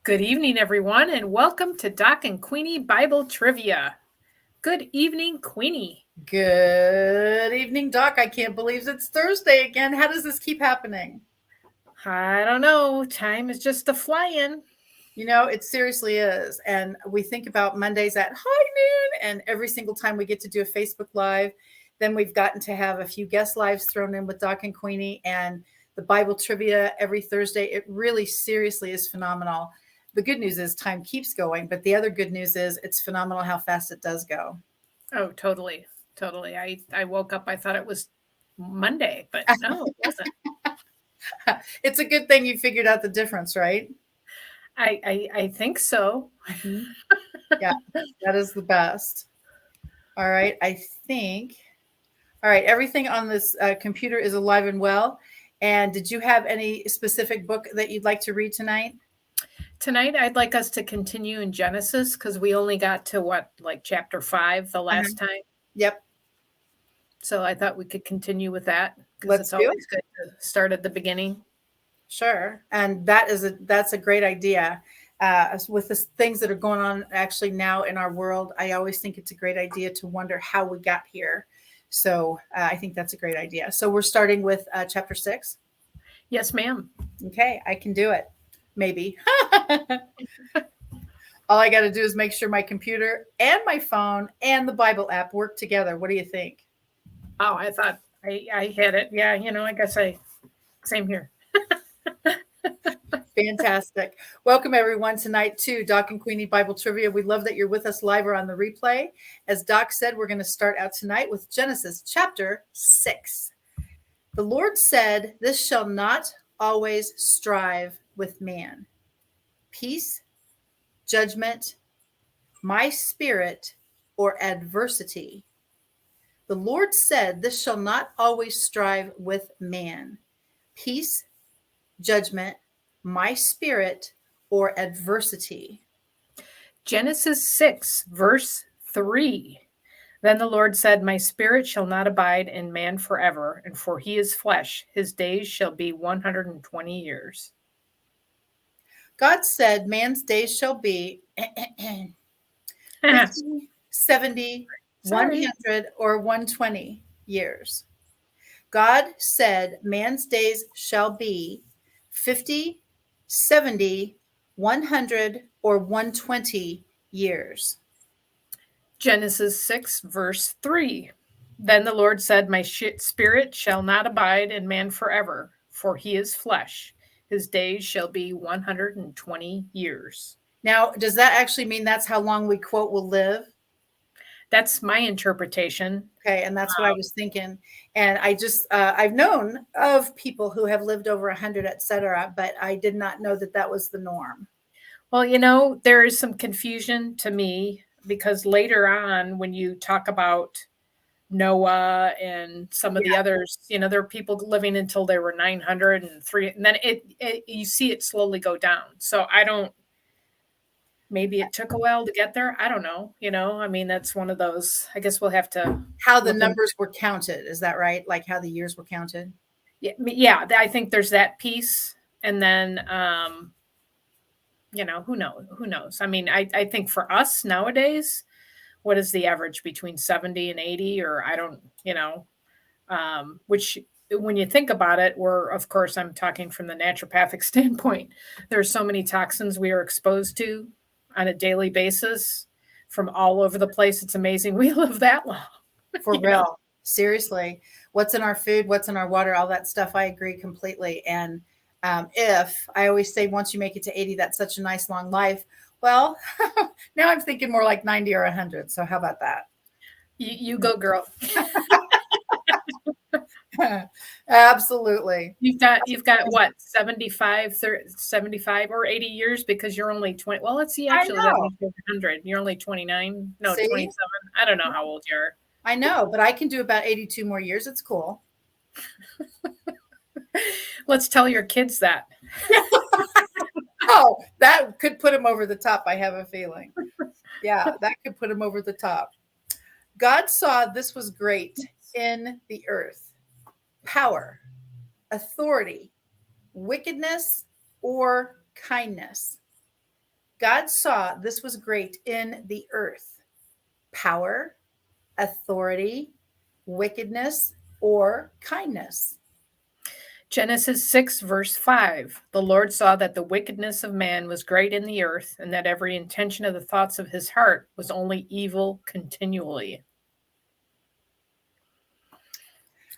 Good evening, everyone, and welcome to Doc and Queenie Bible Trivia. Good evening, Queenie. Good evening, Doc. I can't believe it's Thursday again. How does this keep happening? I don't know. Time is just a flying. It seriously is. And we think about Mondays at high noon, and every single time we get to do a Facebook Live, then we've gotten to have a few guest lives thrown in with Doc and Queenie and the Bible trivia every Thursday. It really seriously is phenomenal. The good news is time keeps going, but the other good news is it's phenomenal how fast it does go. Oh, totally. Totally. I woke up, I thought it was Monday, but no, it wasn't. It's a good thing you figured out the difference, right? I think so. Mhm. Yeah, that is the best. All right, all right, everything on this computer is alive and well. And did you have any specific book that you'd like to read tonight? Tonight, I'd like us to continue in Genesis because we only got to like chapter 5 the Uh-huh. last time. Yep, So I thought we could continue with that because let's it's do it. always good to start at the beginning. Sure, and that's a great idea. With the things that are going on actually now in our world, I always think it's a great idea to wonder how we got here. So I think that's a great idea. So we're starting with chapter 6. Yes, ma'am. Okay, I can do it. Maybe. All I got to do is make sure my computer and my phone and the Bible app work together. What do you think? Oh, I thought I had it. Yeah, I guess same here. Fantastic. Welcome everyone tonight to Doc and Queenie Bible Trivia. We love that you're with us live or on the replay. As Doc said, we're going to start out tonight with Genesis chapter 6. The Lord said, "This shall not always strive with man. Peace, judgment, my spirit, or adversity." The Lord said, "This shall not always strive with man. Peace, judgment, my spirit, or adversity." Genesis 6, verse 3. Then the Lord said, My spirit shall not abide in man forever, and for he is flesh. His days shall be 120 years. God said, "Man's days shall be 50, 70, Sorry. 100, or 120 years. God said, "Man's days shall be 50, 70, 100, or 120 years." Genesis 6, verse 3. Then the Lord said, My spirit shall not abide in man forever, for he is flesh. His days shall be 120 years. Now, does that actually mean that's how long we quote will live? That's my interpretation. Okay, and that's what I was thinking. And I've known of people who have lived over 100, etc., but I did not know that that was the norm. Well, there is some confusion to me because later on, when you talk about Noah and some of the others, there are people living until they were 903, and then you see it slowly go down. So I don't, maybe it took a while to get there. I don't know. I mean, that's one of those, I guess we'll have to How the look into. numbers were counted, is that right? Like how the years were counted? Yeah, I think there's that piece. And then, who knows? I mean, I think for us nowadays, what is the average between 70 and 80? Or I don't, which when you think about it, of course, I'm talking from the naturopathic standpoint. There's so many toxins we are exposed to on a daily basis from all over the place. It's amazing we live that long. For real. Seriously. What's in our food, what's in our water, all that stuff. I agree completely. And if I always say once you make it to 80, that's such a nice long life. Well, now I'm thinking more like 90 or 100. So how about that? You go, girl. Absolutely. You've got what, 75, 30, 75 or 80 years because you're only 20. Well, let's see. Actually, that makes 100. You're only 29. No, See? 27. I don't know how old you are. I know, but I can do about 82 more years. It's cool. Let's tell your kids that. Oh, that could put him over the top. I have a feeling. Yeah, that could put him over the top. God saw this was great in the earth. Power, authority, wickedness, or kindness. God saw this was great in the earth: power, authority, wickedness, or kindness. Genesis 6, verse 5. The Lord saw that the wickedness of man was great in the earth, and that every intention of the thoughts of his heart was only evil continually.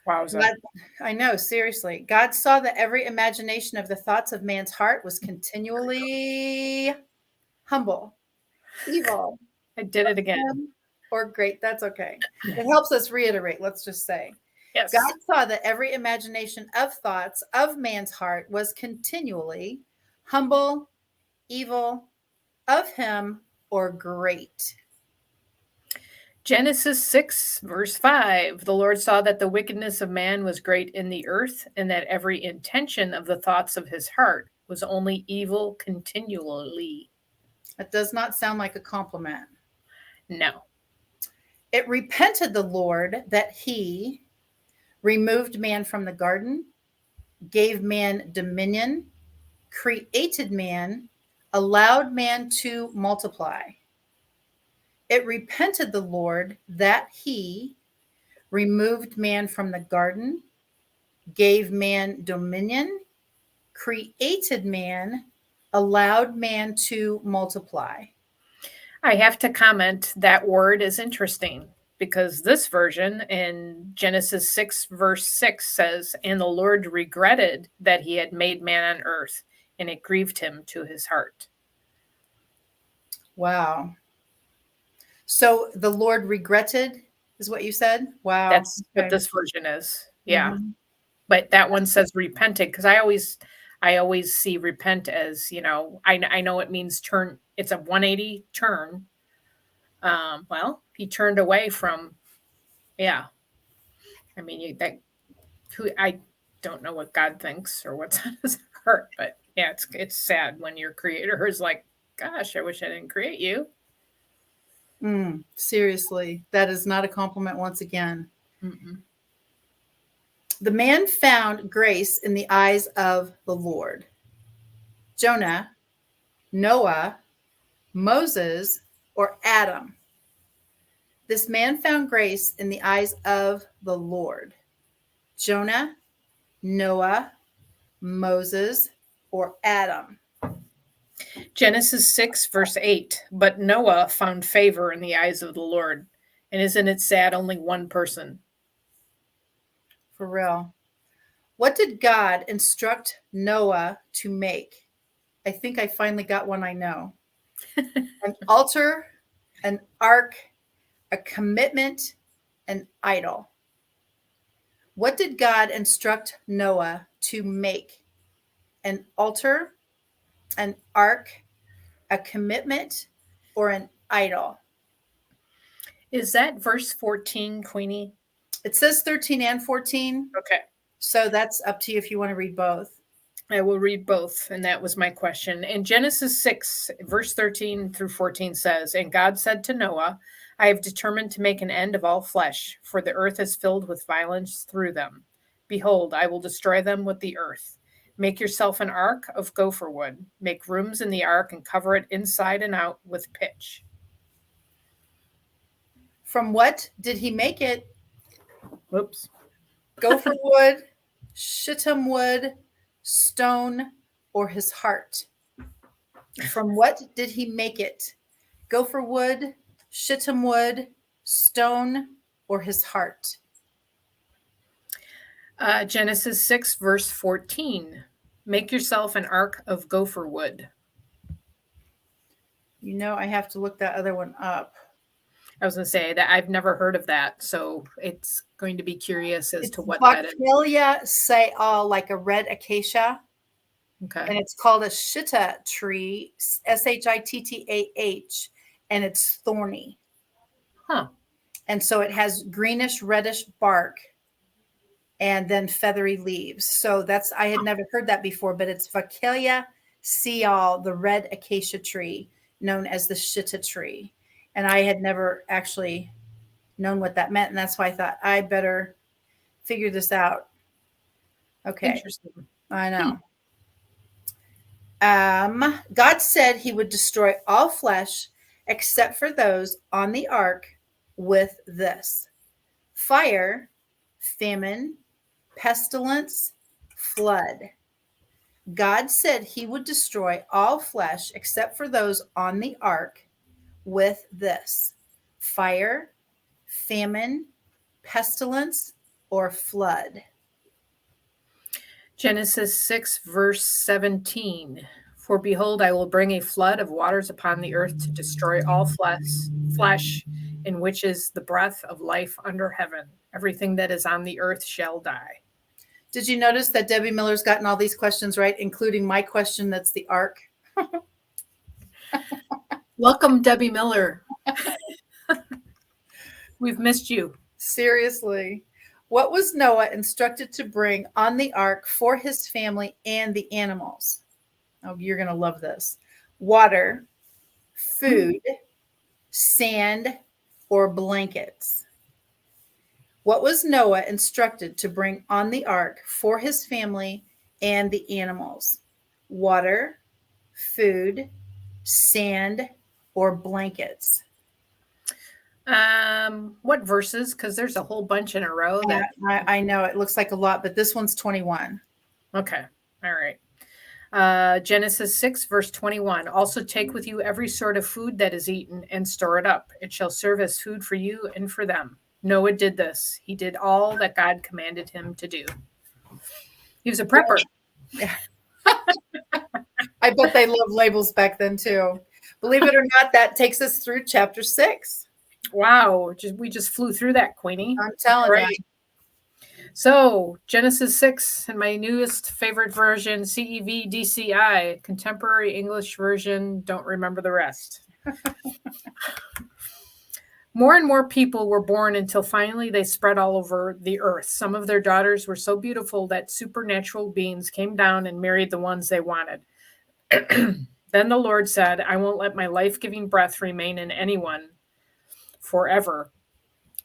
Wowza. God, I know, seriously. God saw that every imagination of the thoughts of man's heart was continually humble, evil, I did it again. or great. That's okay. It helps us reiterate, let's just say. Yes. God saw that every imagination of thoughts of man's heart was continually humble, evil, of him, or great. Genesis 6, verse 5. The Lord saw that the wickedness of man was great in the earth, and that every intention of the thoughts of his heart was only evil continually. That does not sound like a compliment. No. It repented the Lord that he removed man from the garden, gave man dominion, created man, allowed man to multiply. It repented the Lord that he removed man from the garden, gave man dominion, created man, allowed man to multiply. I have to comment that word is interesting because this version in Genesis 6, verse 6 says, And the Lord regretted that he had made man on earth, and it grieved him to his heart. Wow. So the Lord regretted is what you said? Wow. That's Okay. what this version is. Yeah. Mhm. But that one says repented because I always see repent as, I know it means turn. It's a 180 turn. Well, he turned away from, yeah. I mean, I don't know what God thinks or what's on his heart, but yeah, it's sad when your creator is like, gosh, I wish I didn't create you. Seriously, that is not a compliment once again. Mm-mm. The man found grace in the eyes of the Lord. Jonah, Noah, Moses, or Adam. This man found grace in the eyes of the Lord. Jonah, Noah, Moses, or Adam. Genesis 6, verse 8. But Noah found favor in the eyes of the Lord. And isn't it sad? Only one person. For real. What did God instruct Noah to make? I think I finally got one I know. An altar, an ark, a commitment, an idol. What did God instruct Noah to make? An altar, an ark, a commitment, or an idol? Is that verse 14, Queenie? It says 13 and 14. Okay. So that's up to you if you want to read both. I will read both, and that was my question. In Genesis 6, verse 13 through 14 says, And God said to Noah, I have determined to make an end of all flesh, for the earth is filled with violence through them. Behold, I will destroy them with the earth. Make yourself an ark of gopher wood. Make rooms in the ark and cover it inside and out with pitch. From what did he make it? Whoops. Gopher wood, shittim wood, stone, or his heart? From what did he make it? Gopher wood, shittim wood, stone, or his heart? Genesis 6, verse 14. Make yourself an ark of gopher wood. You know, I have to look that other one up. I was going to say that I've never heard of that, so it's going to be curious as to what that is. Vacalia Sayal, like a red acacia. Okay. And it's called a shitta tree, Shittah, and it's thorny. Huh. And so it has greenish, reddish bark and then feathery leaves. So I had never heard that before, but it's Vacalia Sayal, the red acacia tree, known as the shitta tree. And I had never actually known what that meant. And that's why I thought I better figure this out. Okay. Interesting. I know. God said he would destroy all flesh except for those on the ark with this: fire, famine, pestilence, flood. God said he would destroy all flesh except for those on the ark with this: fire, famine, pestilence, or flood. Genesis 6, verse 17. For behold, I will bring a flood of waters upon the earth to destroy all flesh in which is the breath of life under heaven. Everything that is on the earth shall die. Did you notice that Debbie Miller's gotten all these questions right, including my question that's the ark? Welcome, Debbie Miller. We've missed you. Seriously. What was Noah instructed to bring on the ark for his family and the animals? Oh, you're going to love this. Water, food, sand, or blankets. What was Noah instructed to bring on the ark for his family and the animals? Water, food, sand, or blankets? What verses? Because there's a whole bunch in a row. That I know it looks like a lot, but this one's 21. Okay. All right. Genesis 6, verse 21. Also take with you every sort of food that is eaten and store it up. It shall serve as food for you and for them. Noah did this. He did all that God commanded him to do. He was a prepper. Yeah. I bet they loved labels back then too. Believe it or not, that takes us through chapter 6. Wow. We just flew through that, Queenie. I'm telling you. So, Genesis 6, and my newest favorite version, CEV DCI, Contemporary English Version. Don't remember the rest. More and more people were born until finally they spread all over the earth. Some of their daughters were so beautiful that supernatural beings came down and married the ones they wanted. Then the Lord said, I won't let my life-giving breath remain in anyone forever.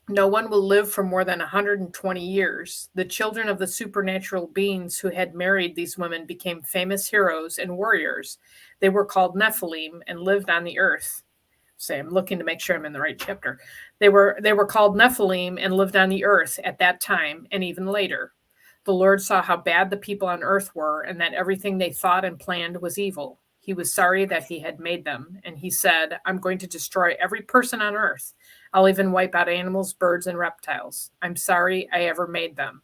No one will live for more than 120 years. The children of the supernatural beings who had married these women became famous heroes and warriors. They were called Nephilim and lived on the earth. Say, I'm looking to make sure I'm in the right chapter. They were called Nephilim and lived on the earth at that time and even later. The Lord saw how bad the people on earth were and that everything they thought and planned was evil. He was sorry that he had made them, and he said, I'm going to destroy every person on earth. I'll even wipe out animals, birds, and reptiles. I'm sorry I ever made them.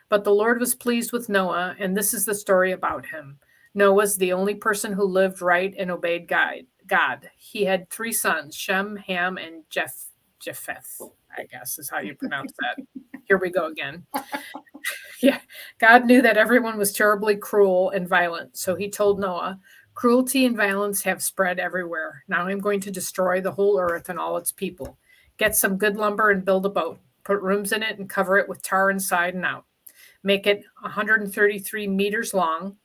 But the Lord was pleased with Noah, and this is the story about him. Noah was the only person who lived right and obeyed God. He had 3 sons, Shem, Ham, and Japheth, I guess is how you pronounce that. Here we go again. Yeah, God knew that everyone was terribly cruel and violent, so he told Noah, cruelty and violence have spread everywhere. Now I'm going to destroy the whole earth and all its people. Get some good lumber and build a boat. Put rooms in it and cover it with tar inside and out. Make it 133 meters long,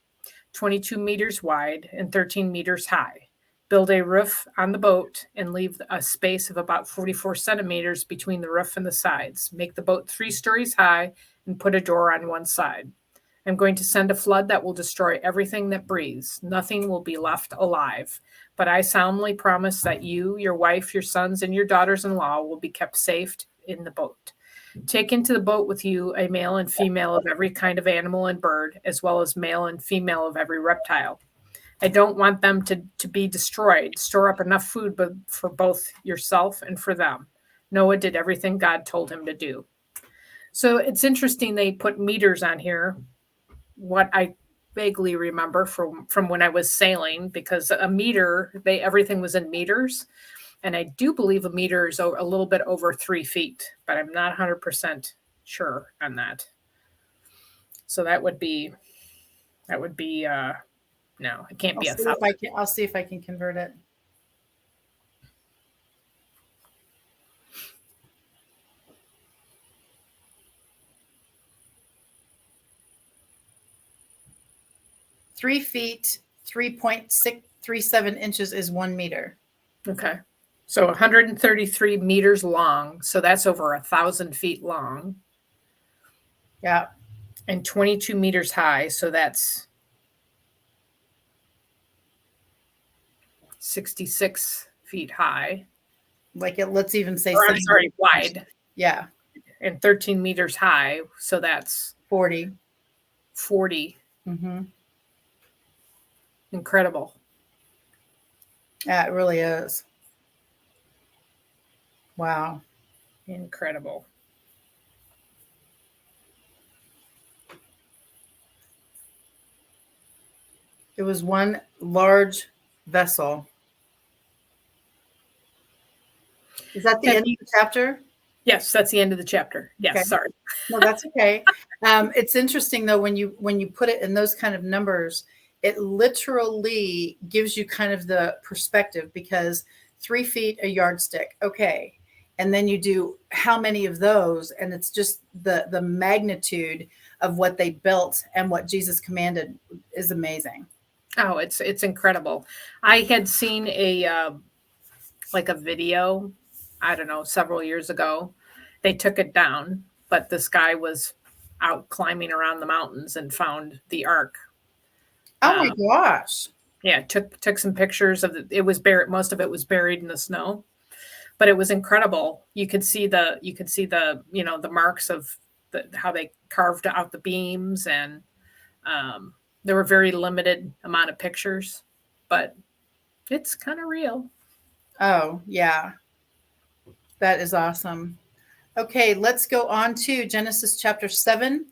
22 meters wide, and 13 meters high. Build a roof on the boat and leave a space of about 44 centimeters between the roof and the sides. Make the boat 3 stories high and put a door on one side. I'm going to send a flood that will destroy everything that breathes. Nothing will be left alive. But I solemnly promise that you, your wife, your sons, and your daughters-in-law will be kept safe in the boat. Take into the boat with you a male and female of every kind of animal and bird, as well as male and female of every reptile. I don't want them to be destroyed. Store up enough food for both yourself and for them. Noah did everything God told him to do. So it's interesting they put meters on here. What I vaguely remember from when I was sailing, because a meter, everything was in meters. And I do believe a meter is a little bit over 3 feet, but I'm not 100% sure on that. So that would be, no, it can't be 1,000. I'll see if I can convert it. Three feet, 3.637 inches is 1 meter. Okay. So 133 meters long. So that's over 1,000 feet long. Yeah. And 22 meters high. So that's 66 feet high. Like let's even say Or, I'm sorry, wide. Yeah. And 13 meters high. So that's 40. 40. Mm-hmm. Incredible. Yeah, it really is. Wow. Incredible. It was one large vessel. Is that the end of the chapter? Yes, that's the end of the chapter. Yes, Okay. sorry. No, that's okay. It's interesting though when you put it in those kind of numbers, it literally gives you kind of the perspective, because 3 feet a yardstick, okay, and then you do how many of those, and it's just the magnitude of what they built and what Jesus commanded is amazing. Oh, it's incredible. I had seen a like a video, I don't know, several years ago. They took it down, but this guy was out climbing around the mountains and found the ark. Oh my gosh. Yeah, took some pictures of it. It was buried, most of it was buried in the snow, but it was incredible. You could see the the marks of how they carved out the beams, and there were very limited amount of pictures, but it's kind of real. Oh, yeah. That is awesome. Okay, let's go on to Genesis chapter 7.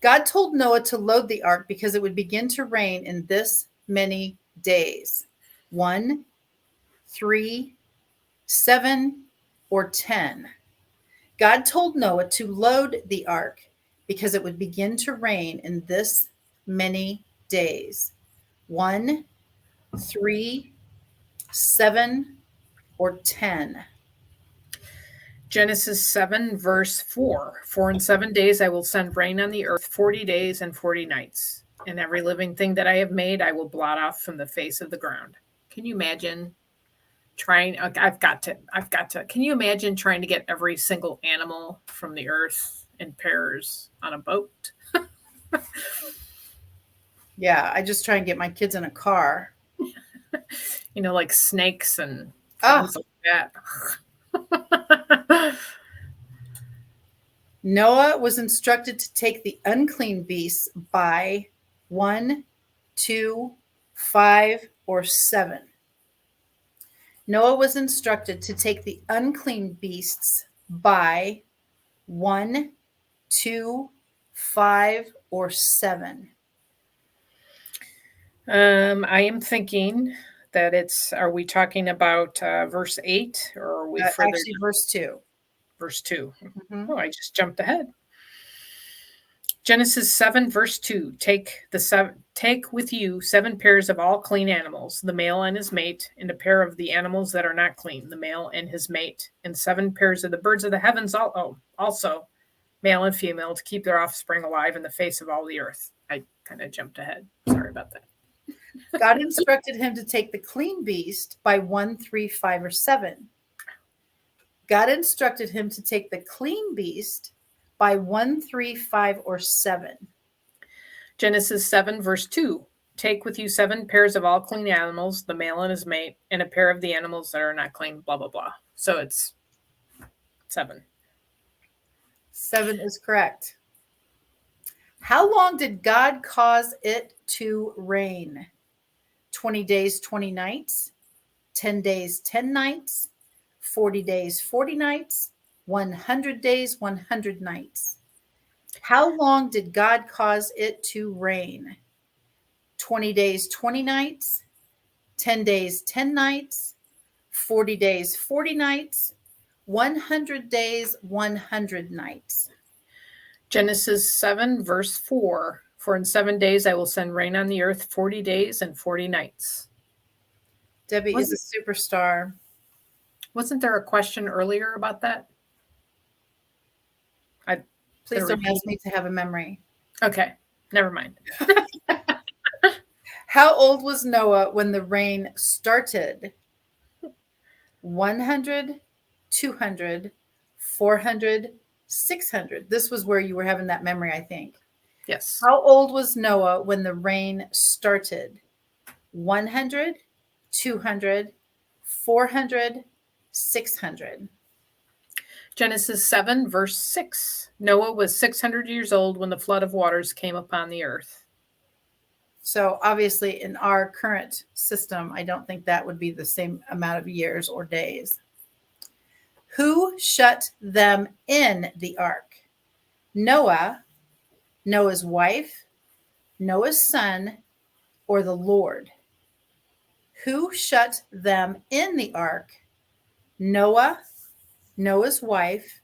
God told Noah to load the ark because it would begin to rain in this many days. 1, 3, 7, or 10. God told Noah to load the ark because it would begin to rain in this many days. 1, 3, 7, or 10. Genesis 7, verse 4. For in 7 days I will send rain on the earth, 40 days and 40 nights. And every living thing that I have made, I will blot off from the face of the ground. Can you imagine trying? I've got to. Can you imagine trying to get every single animal from the earth in pairs on a boat? Yeah, I just try and get my kids in a car. Like snakes and things like that. Noah was instructed to take the unclean beasts by 1, 2, 5, or 7. Noah was instructed to take the unclean beasts by 1, 2, 5, or 7. I am thinking that are we talking about verse 8, or are we further? Actually, verse 2. Verse 2. Mm-hmm. Oh, I just jumped ahead. Genesis 7, verse 2. Take with you 7 pairs of all clean animals, the male and his mate, and a pair of the animals that are not clean, the male and his mate, and 7 pairs of the birds of the heavens, also male and female, to keep their offspring alive in the face of all the earth. I kind of jumped ahead. Sorry about that. God instructed him to take the clean beast by 1, 3, 5, or 7. God instructed him to take the clean beast by 1, 3, 5, or 7. Genesis 7, verse 2. Take with you 7 pairs of all clean animals, the male and his mate, and a pair of the animals that are not clean, blah, blah, blah. So it's 7. 7 is correct. How long did God cause it to rain? 20 days, 20 nights, 10 days, 10 nights, 40 days, 40 nights, 100 days, 100 nights. How long did God cause it to rain? 20 days, 20 nights, 10 days, 10 nights, 40 days, 40 nights, 100 days, 100 nights. Genesis 7, verse 4. For in 7 days I will send rain on the earth, 40 days and 40 nights. Debbie is a superstar. Wasn't there a question earlier about that? Please don't ask me to have a memory. Okay, never mind. How old was Noah when the rain started? 100, 200, 400, 600. This was where you were having that memory, I think. Yes. How old was Noah when the rain started? 100, 200, 400, 600. Genesis 7, verse 6. Noah was 600 years old when the flood of waters came upon the earth. So obviously in our current system, I don't think that would be the same amount of years or days. Who shut them in the ark? Noah, Noah's wife, Noah's son, or the Lord? Who shut them in the ark? Noah, Noah's wife,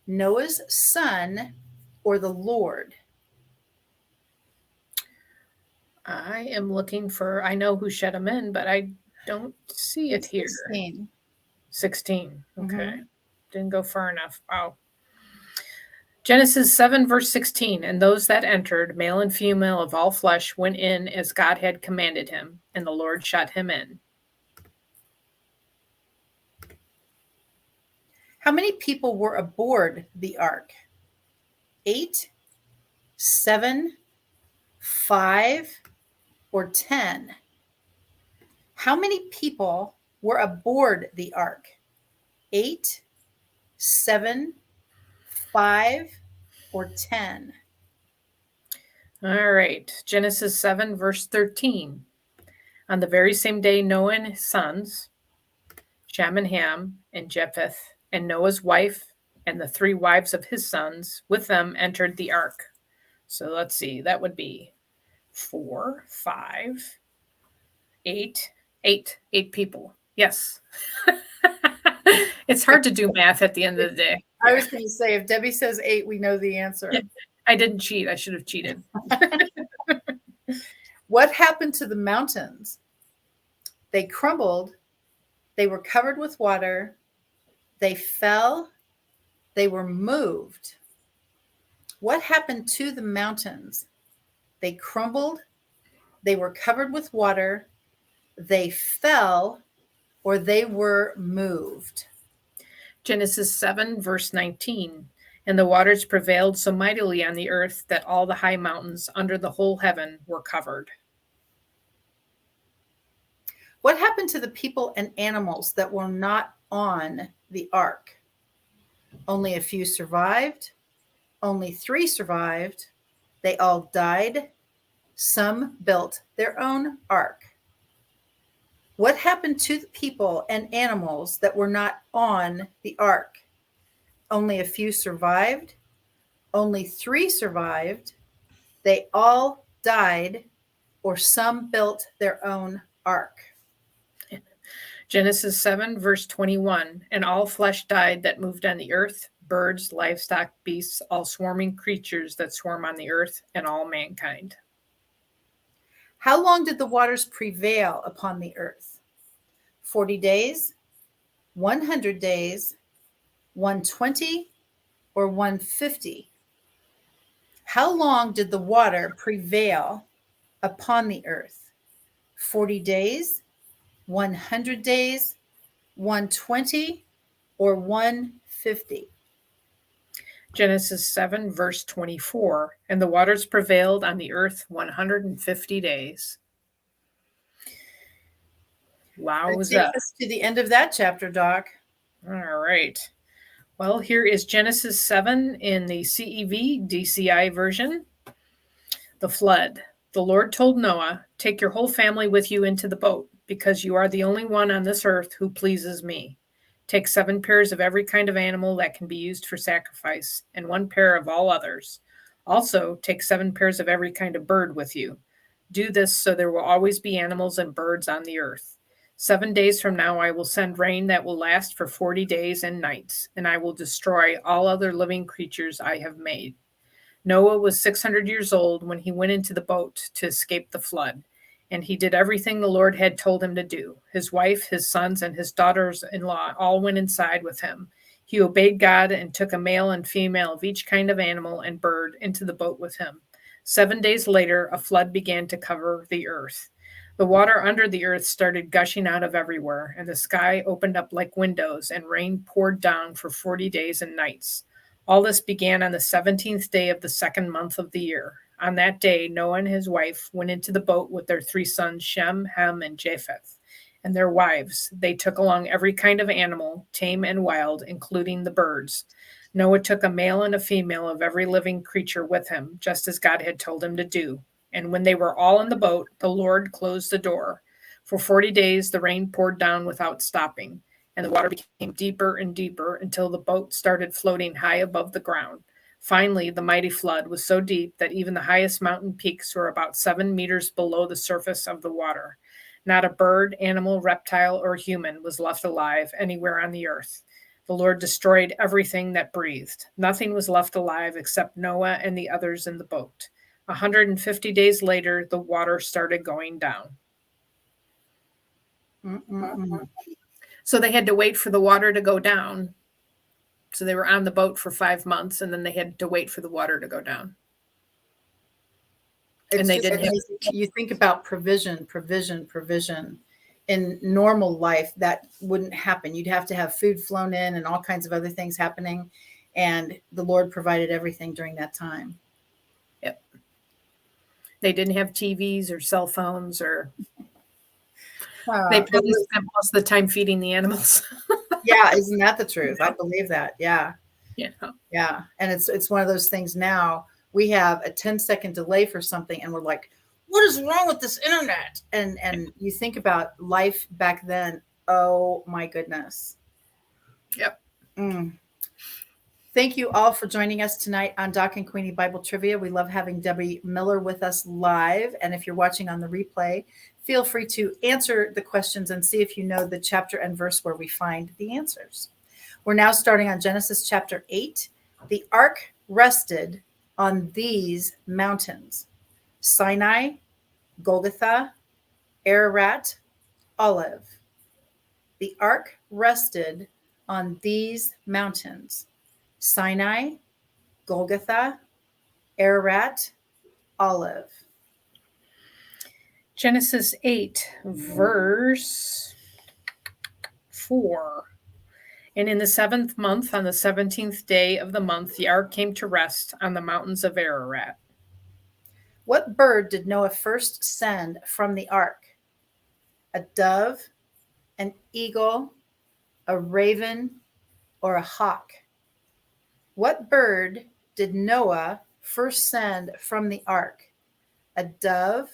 Noah's son, or the Lord? I am looking for, I know who shut them in, but I don't see it here. 16. 16. Okay. Didn't go far enough. Wow. Genesis 7, verse 16. And those that entered, male and female of all flesh, went in as God had commanded him, and the Lord shut him in. How many people were aboard the ark? 8, 7, 5, or 10? How many people were aboard the ark? 8, 7, 5, or 10? All right. Genesis 7, verse 13. On the very same day, Noah and his sons, Shem and Ham and Japheth, and Noah's wife and the 3 wives of his sons with them entered the ark. So let's see, that would be 4, 5, 8 people. Yes. It's hard to do math at the end of the day. I was going to say, if Debbie says 8, we know the answer. I didn't cheat. I should have cheated. What happened to the mountains? They crumbled. They were covered with water. They fell. They were moved. What happened to the mountains? They crumbled. They were covered with water. They fell, or they were moved. Genesis 7, verse 19. And the waters prevailed so mightily on the earth that all the high mountains under the whole heaven were covered. What happened to the people and animals that were not on the ark? Only a few survived. Only 3 survived. They all died. Some built their own ark. What happened to the people and animals that were not on the ark? Only a few survived. Only 3 survived. They all died, or some built their own ark. Genesis 7, verse 21. And all flesh died that moved on the earth, birds, livestock, beasts, all swarming creatures that swarm on the earth, and all mankind. How long did the waters prevail upon the earth? 40 days, 100 days, 120, or 150? How long did the water prevail upon the earth? 40 days, 100 days, 120, or 150? Genesis 7, verse 24. And the waters prevailed on the earth 150 days. Wow, was that? Take us to the end of that chapter, Doc. All right. Well, here is Genesis 7 in the CEV DCI version. The flood. The Lord told Noah, "Take your whole family with you into the boat, because you are the only one on this earth who pleases me. Take 7 pairs of every kind of animal that can be used for sacrifice, and 1 pair of all others. Also, take 7 pairs of every kind of bird with you. Do this so there will always be animals and birds on the earth. 7 days from now, I will send rain that will last for 40 days and nights, and I will destroy all other living creatures I have made." Noah was 600 years old when he went into the boat to escape the flood, and he did everything the Lord had told him to do. His wife, his sons, and his daughters-in-law all went inside with him. He obeyed God and took a male and female of each kind of animal and bird into the boat with him. 7 days later, a flood began to cover the earth. The water under the earth started gushing out of everywhere, and the sky opened up like windows, and rain poured down for 40 days and nights. All this began on the 17th day of the 2nd month of the year. On that day, Noah and his wife went into the boat with their 3 sons, Shem, Ham, and Japheth, and their wives. They took along every kind of animal, tame and wild, including the birds. Noah took a male and a female of every living creature with him, just as God had told him to do. And when they were all in the boat, the Lord closed the door. For 40 days, the rain poured down without stopping, and the water became deeper and deeper until the boat started floating high above the ground. Finally, the mighty flood was so deep that even the highest mountain peaks were about 7 meters below the surface of the water. Not a bird, animal, reptile, or human was left alive anywhere on the earth. The Lord destroyed everything that breathed. Nothing was left alive except Noah and the others in the boat. 150 days later, the water started going down. Mm-mm-mm. So they had to wait for the water to go down. So they were on the boat for 5 months, and then they had to wait for the water to go down. It's they just didn't have- amazing. You think about provision. In normal life, that wouldn't happen. You'd have to have food flown in and all kinds of other things happening. And the Lord provided everything during that time. Yep. They didn't have TVs or cell phones, or they probably spent most of the time feeding the animals. Yeah, isn't that the truth? I believe that. Yeah. Yeah. Yeah. And it's one of those things now. We have a 10-second delay for something, and we're like, what is wrong with this internet? And you think about life back then. Oh my goodness. Yep. Thank you all for joining us tonight on Doc and Queenie Bible Trivia. We love having Debbie Miller with us live. And if you're watching on the replay, feel free to answer the questions and see if you know the chapter and verse where we find the answers. We're now starting on Genesis chapter 8. The ark rested on these mountains: Sinai, Golgotha, Ararat, Olive. The ark rested on these mountains: Sinai, Golgotha, Ararat, Olive. Genesis 8, verse 4. And in the 7th month, on the 17th day of the month, the ark came to rest on the mountains of Ararat. What bird did Noah first send from the ark? A dove, an eagle, a raven, or a hawk? What bird did Noah first send from the ark? A dove,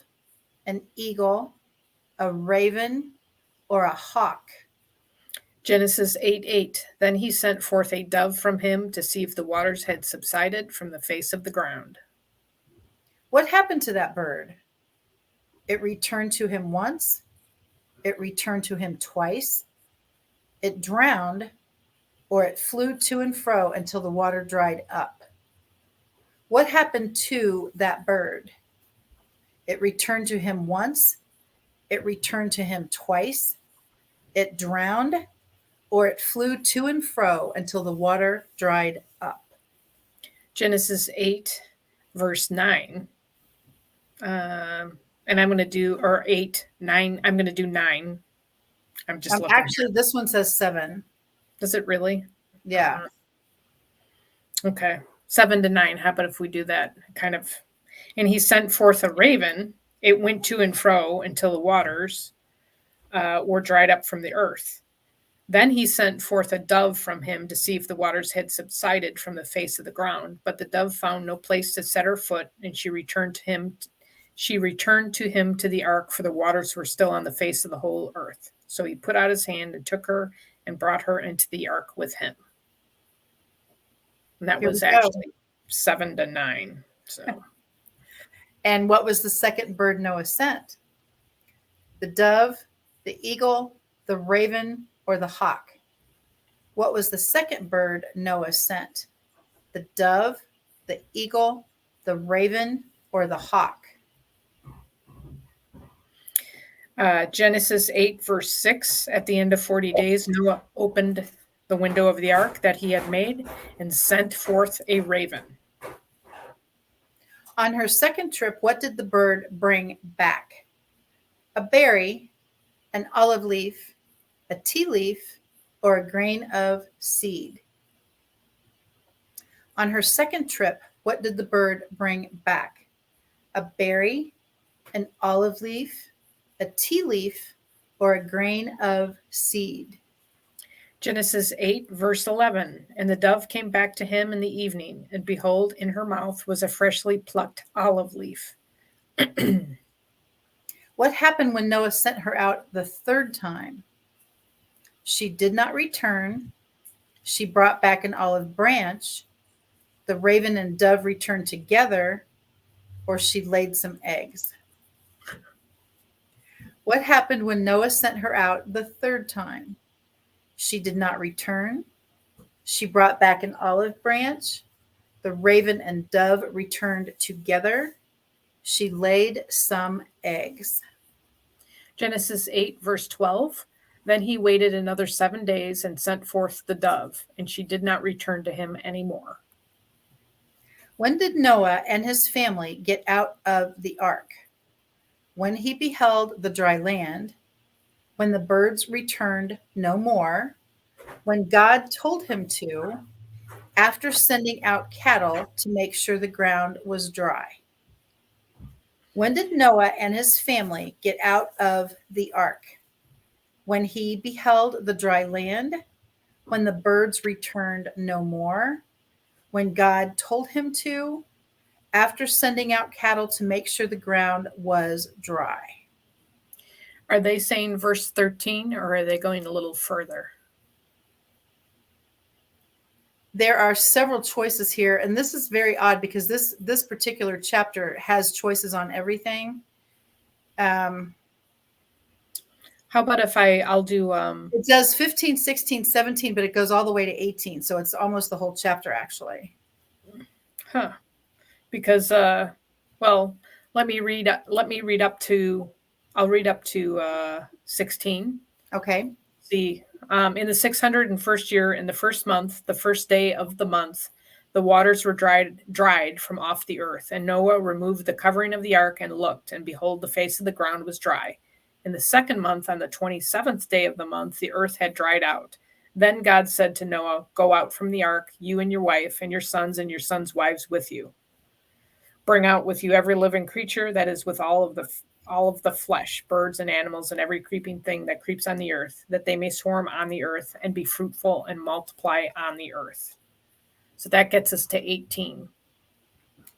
an eagle, a raven, or a hawk? Genesis 8:8. Then he sent forth a dove from him to see if the waters had subsided from the face of the ground. What happened to that bird? It returned to him once. It returned to him twice. It drowned, or it flew to and fro until the water dried up. What happened to that bird? It returned to him once. It returned to him twice. It drowned, or it flew to and fro until the water dried up. Genesis 8, verse 9. And I'm going to do, or 8, 9. I'm going to do 9. I'm just looking. Actually, this one says 7. Does it really? Yeah. Okay. 7 to 9. How about if we do that kind of? And he sent forth a raven. It went to and fro until the waters were dried up from the earth. Then he sent forth a dove from him to see if the waters had subsided from the face of the ground. But the dove found no place to set her foot, and she returned to him to the ark, for the waters were still on the face of the whole earth. So he put out his hand and took her and brought her into the ark with him. And that was actually 7 to 9. So. And what was the second bird Noah sent? The dove, the eagle, the raven, or the hawk? What was the second bird Noah sent? The dove, the eagle, the raven, or the hawk? Genesis 8, verse 6. At the end of 40 days, Noah opened the window of the ark that he had made and sent forth a raven. On her second trip, what did the bird bring back? A berry, an olive leaf, a tea leaf, or a grain of seed? On her second trip, what did the bird bring back? A berry, an olive leaf, a tea leaf, or a grain of seed. Genesis 8, verse 11. And the dove came back to him in the evening, and behold, in her mouth was a freshly plucked olive leaf. What happened when Noah sent her out the third time? She did not return. She brought back an olive branch. The raven and dove returned together, or she laid some eggs. What happened when Noah sent her out the third time? She did not return. She brought back an olive branch. The raven and dove returned together. She laid some eggs. Genesis 8, verse 12. Then he waited another 7 days and sent forth the dove, and she did not return to him any more. When did Noah and his family get out of the ark? When he beheld the dry land, when the birds returned no more, when God told him to, after sending out cattle to make sure the ground was dry. When did Noah and his family get out of the ark? When he beheld the dry land, when the birds returned no more, when God told him to, after sending out cattle to make sure the ground was dry. Are they saying verse 13, or are they going a little further? There are several choices here, and this is very odd because this particular chapter has choices on everything. How about if I'll do It does 15, 16, 17, but it goes all the way to 18, so it's almost the whole chapter actually. Because well, let me read up to 16. Okay. See, in the 601st year, in the first month, the first day of the month, the waters were dried from off the earth, and Noah removed the covering of the ark and looked, and behold, the face of the ground was dry. In the second month, on the 27th day of the month, the earth had dried out. Then God said to Noah, "Go out from the ark, you and your wife, and your sons wives with you. Bring out with you every living creature that is with all of the flesh, birds and animals, and every creeping thing that creeps on the earth, that they may swarm on the earth and be fruitful and multiply on the earth." So that gets us to 18.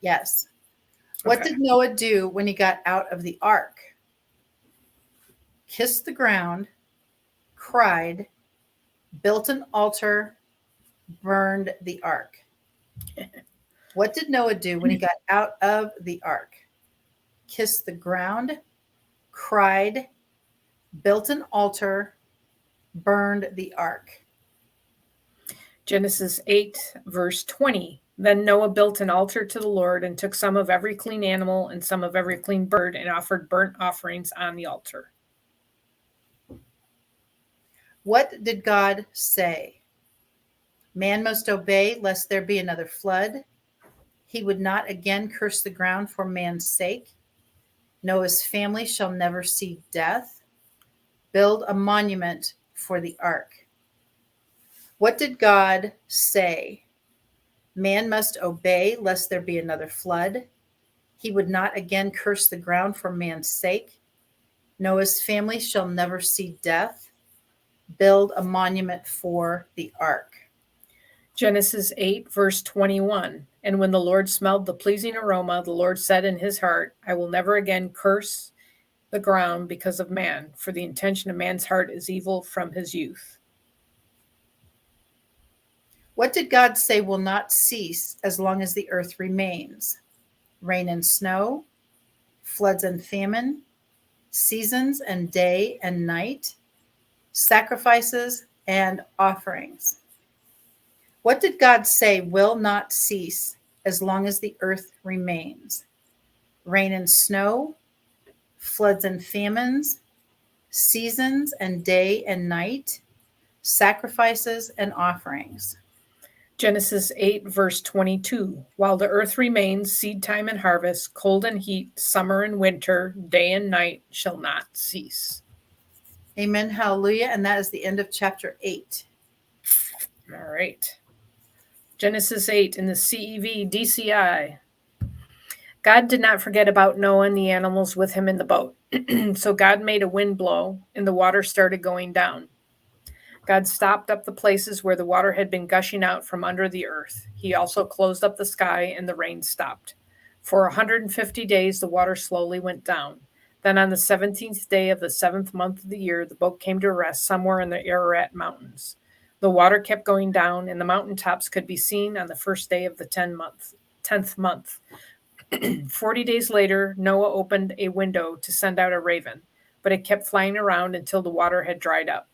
Yes. What did Noah do when he got out of the ark? Kissed the ground, cried, built an altar, burned the ark. What did Noah do when he got out of the ark? Kissed the ground, cried, built an altar, burned the ark. Genesis 8, verse 20. Then Noah built an altar to the Lord and took some of every clean animal and some of every clean bird and offered burnt offerings on the altar. What did God say? Man must obey lest there be another flood. He would not again curse the ground for man's sake. Noah's family shall never see death. Build a monument for the ark. What did God say? Man must obey lest there be another flood. He would not again curse the ground for man's sake. Noah's family shall never see death. Build a monument for the ark. Genesis 8, verse 21. And when the Lord smelled the pleasing aroma, the Lord said in his heart, "I will never again curse the ground because of man, for the intention of man's heart is evil from his youth." What did God say will not cease as long as the earth remains? Rain and snow, floods and famine, seasons and day and night, sacrifices and offerings. What did God say will not cease as long as the earth remains? Rain and snow, floods and famines, seasons and day and night, sacrifices and offerings. Genesis 8, verse 22. While the earth remains, seed time and harvest, cold and heat, summer and winter, day and night shall not cease. Amen. Hallelujah. And that is the end of chapter 8. All right. Genesis 8 in the CEV DCI. God did not forget about Noah and the animals with him in the boat. So God made a wind blow, and the water started going down. God stopped up the places where the water had been gushing out from under the earth. He also closed up the sky, and the rain stopped. For 150 days, the water slowly went down. Then, on the 17th day of the 7th month of the year, the boat came to rest somewhere in the Ararat Mountains. The water kept going down, and the mountain tops could be seen on the first day of the 10th month. 40 days later, Noah opened a window to send out a raven, but it kept flying around until the water had dried up.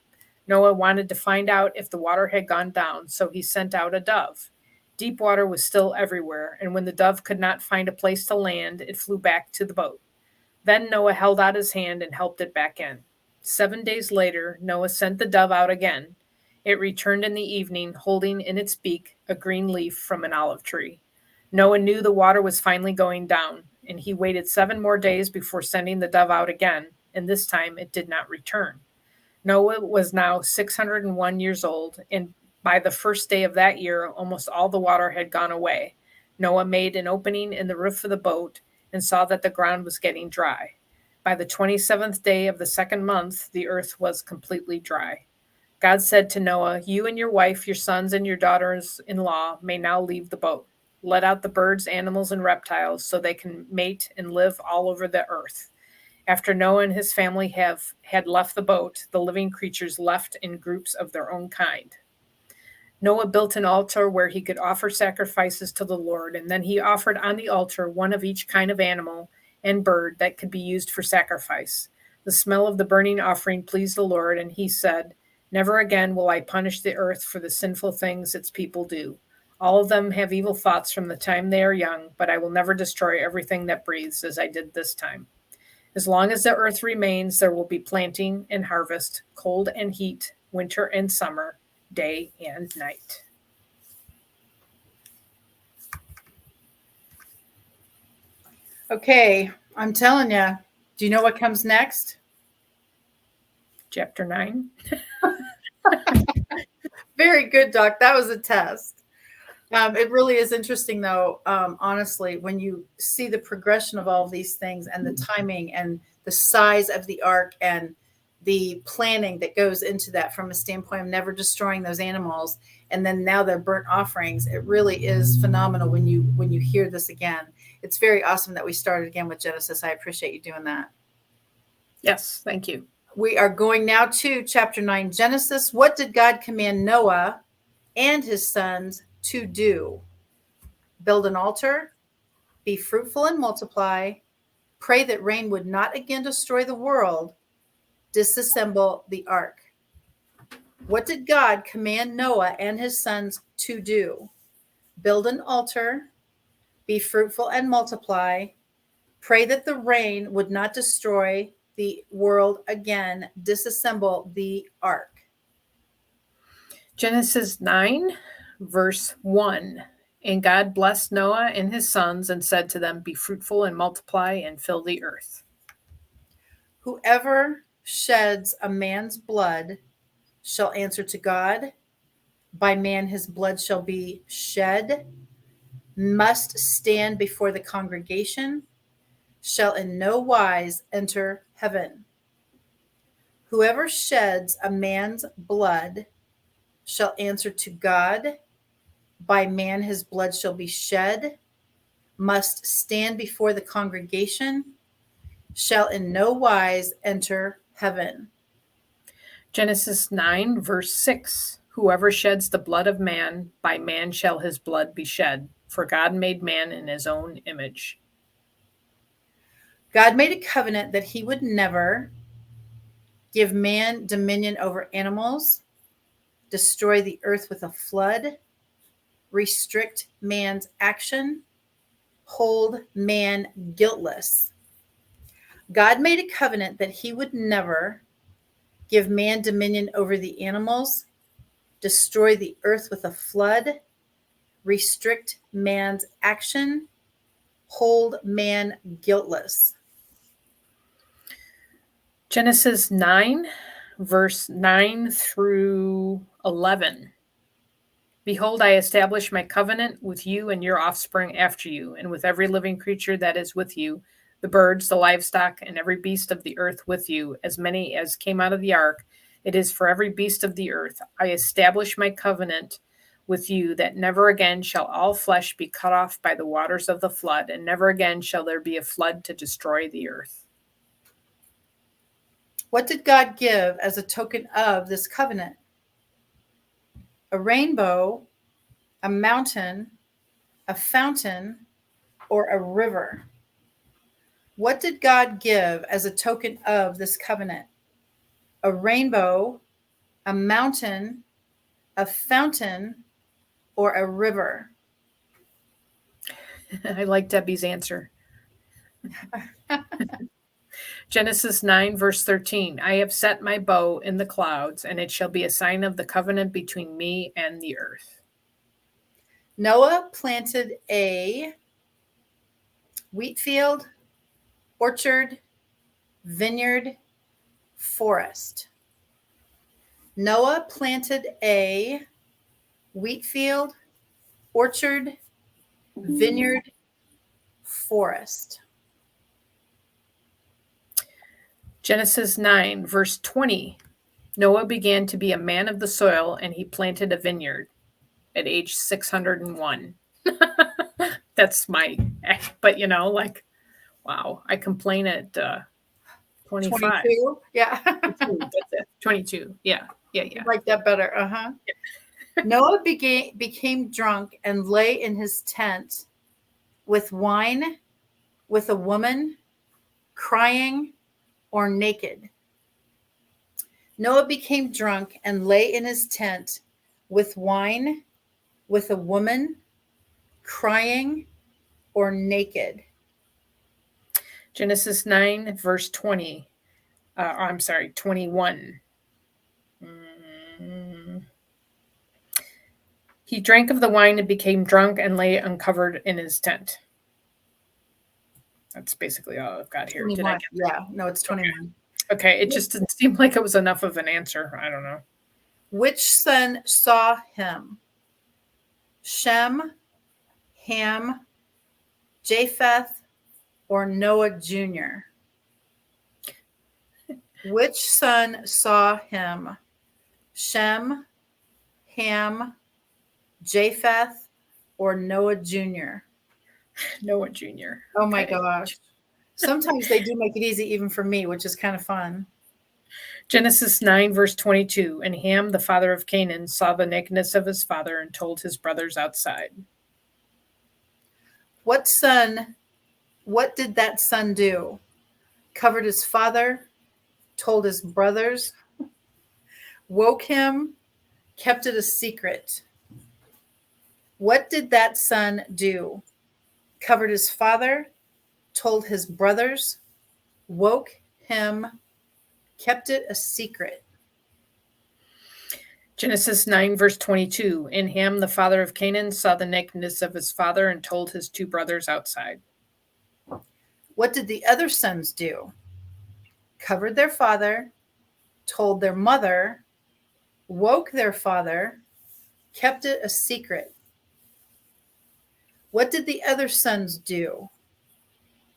Noah wanted to find out if the water had gone down, so he sent out a dove. Deep water was still everywhere, and when the dove could not find a place to land, it flew back to the boat. Then Noah held out his hand and helped it back in. 7 days later, Noah sent the dove out again. It returned in the evening, holding in its beak a green leaf from an olive tree. Noah knew the water was finally going down, and he waited 7 more days before sending the dove out again, and this time it did not return. Noah was now 601 years old, and by the first day of that year, almost all the water had gone away. Noah made an opening in the roof of the boat and saw that the ground was getting dry. By the 27th day of the 2nd month, the earth was completely dry. God said to Noah, "You and your wife, your sons, and your daughters-in-law may now leave the boat. Let out the birds, animals, and reptiles so they can mate and live all over the earth." After Noah and his family had left the boat, the living creatures left in groups of their own kind. Noah built an altar where he could offer sacrifices to the Lord, and then he offered on the altar one of each kind of animal and bird that could be used for sacrifice. The smell of the burning offering pleased the Lord, and he said, "Never again will I punish the earth for the sinful things its people do. All of them have evil thoughts from the time they are young, but I will never destroy everything that breathes as I did this time. As long as the earth remains, there will be planting and harvest, cold and heat, winter and summer, day and night." Okay, I'm telling you. Do you know what comes next? Chapter 9. Very good, Doc. That was a test. It really is interesting, though, honestly, when you see the progression of all of these things and the timing and the size of the ark and the planning that goes into that from a standpoint of never destroying those animals, and then now they're burnt offerings. It really is phenomenal when you hear this again. It's very awesome that we started again with Genesis. I appreciate you doing that. Yes, thank you. We are going now to chapter 9, Genesis. What did God command Noah and his sons to do? Build an altar, be fruitful and multiply, pray that rain would not again destroy the world, disassemble the ark. What did God command Noah and his sons to do? Build an altar, be fruitful and multiply, pray that the rain would not destroy the world again, disassemble the ark. Genesis 9, verse 1. And God blessed Noah and his sons and said to them, "Be fruitful and multiply and fill the earth." Whoever sheds a man's blood shall answer to God. By man his blood shall be shed, must stand before the congregation, shall in no wise enter heaven. Whoever sheds a man's blood shall answer to God. By man his blood shall be shed, must stand before the congregation, shall in no wise enter heaven. Genesis 9, verse 6. Whoever sheds the blood of man, by man shall his blood be shed. For God made man in his own image. God made a covenant that he would never give man dominion over animals, destroy the earth with a flood, restrict man's action, hold man guiltless. God made a covenant that he would never give man dominion over the animals, destroy the earth with a flood, restrict man's action, hold man guiltless. Genesis 9, verse 9 through 11. Behold, I establish my covenant with you and your offspring after you, and with every living creature that is with you, the birds, the livestock, and every beast of the earth with you, as many as came out of the ark. It is for every beast of the earth. I establish my covenant with you, that never again shall all flesh be cut off by the waters of the flood, and never again shall there be a flood to destroy the earth. What did God give as a token of this covenant? A rainbow, a mountain, a fountain, or a river? What did God give as a token of this covenant? A rainbow, a mountain, a fountain, or a river? I like Debbie's answer. Genesis 9, verse 13. I have set my bow in the clouds, and it shall be a sign of the covenant between me and the earth. Noah planted a wheat field, orchard, vineyard, forest. Noah planted a wheat field, orchard, vineyard, forest. Genesis 9, verse 20. Noah began to be a man of the soil, and he planted a vineyard at age 601. That's my, but wow, I complain at 25. 22? Yeah. 22, that's it. 22. Yeah. I like that better. Uh-huh. Yeah. Noah became drunk and lay in his tent with wine, with a woman, crying, or naked. Noah became drunk and lay in his tent with wine, with a woman, crying, or naked. Genesis 9, verse 20. 21. He drank of the wine and became drunk and lay uncovered in his tent. That's basically all I've got here. 21. Did I get that? Yeah, no, it's 21. Okay, it just didn't seem like it was enough of an answer. I don't know. Which son saw him? Shem, Ham, Japheth, or Noah Jr.? Which son saw him? Shem, Ham, Japheth, or Noah Jr.? Noah Jr. Oh my gosh. Sometimes they do make it easy even for me, which is kind of fun. Genesis 9, verse 22. And Ham, the father of Canaan, saw the nakedness of his father and told his brothers outside. What did that son do? Covered his father, told his brothers, woke him, kept it a secret. What did that son do? Covered his father, told his brothers, woke him, kept it a secret. Genesis 9, verse 22. And Ham, the father of Canaan, saw the nakedness of his father and told his two brothers outside. What did the other sons do? Covered their father, told their mother, woke their father, kept it a secret. What did the other sons do?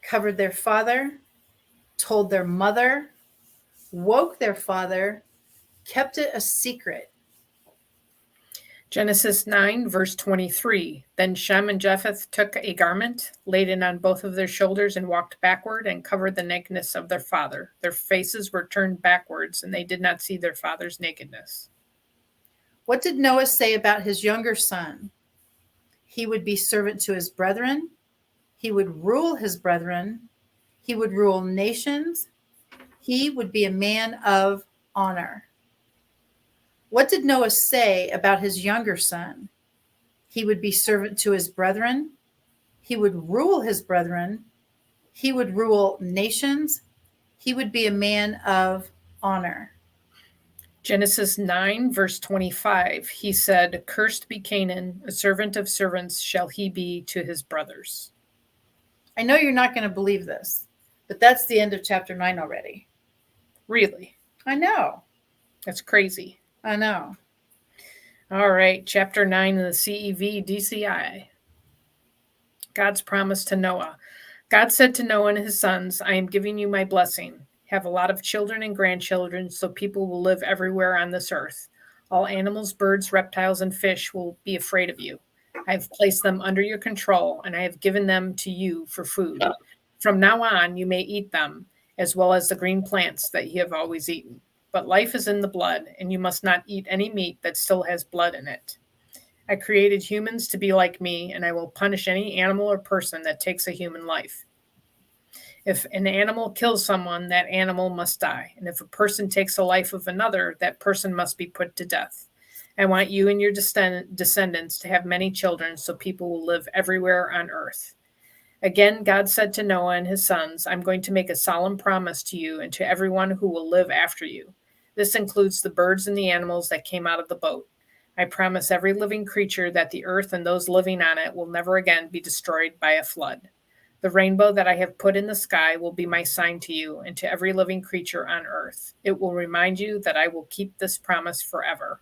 Covered their father, told their mother, woke their father, kept it a secret. Genesis 9, verse 23. Then Shem and Japheth took a garment, laid it on both of their shoulders, and walked backward and covered the nakedness of their father. Their faces were turned backwards, and they did not see their father's nakedness. What did Noah say about his younger son? He would be servant to his brethren. He would rule his brethren. He would rule nations. He would be a man of honor. What did Noah say about his younger son? He would be servant to his brethren. He would rule his brethren. He would rule nations. He would be a man of honor. Genesis 9, verse 25. He said, Cursed be Canaan, a servant of servants shall he be to his brothers. I know you're not going to believe this, but that's the end of chapter 9 already. Really? I know. That's crazy. I know. All right, chapter 9 in the CEV DCI. God's promise to Noah. God said to Noah and his sons, I am giving you my blessing. Have a lot of children and grandchildren so people will live everywhere on this earth. All animals, birds, reptiles, and fish will be afraid of you. I have placed them under your control, and I have given them to you for food. From now on, you may eat them, as well as the green plants that you have always eaten. But life is in the blood, and you must not eat any meat that still has blood in it. I created humans to be like me, and I will punish any animal or person that takes a human life. If an animal kills someone, that animal must die. And if a person takes the life of another, that person must be put to death. I want you and your descendants to have many children so people will live everywhere on earth. Again, God said to Noah and his sons, I'm going to make a solemn promise to you and to everyone who will live after you. This includes the birds and the animals that came out of the boat. I promise every living creature that the earth and those living on it will never again be destroyed by a flood. The rainbow that I have put in the sky will be my sign to you and to every living creature on earth. It will remind you that I will keep this promise forever.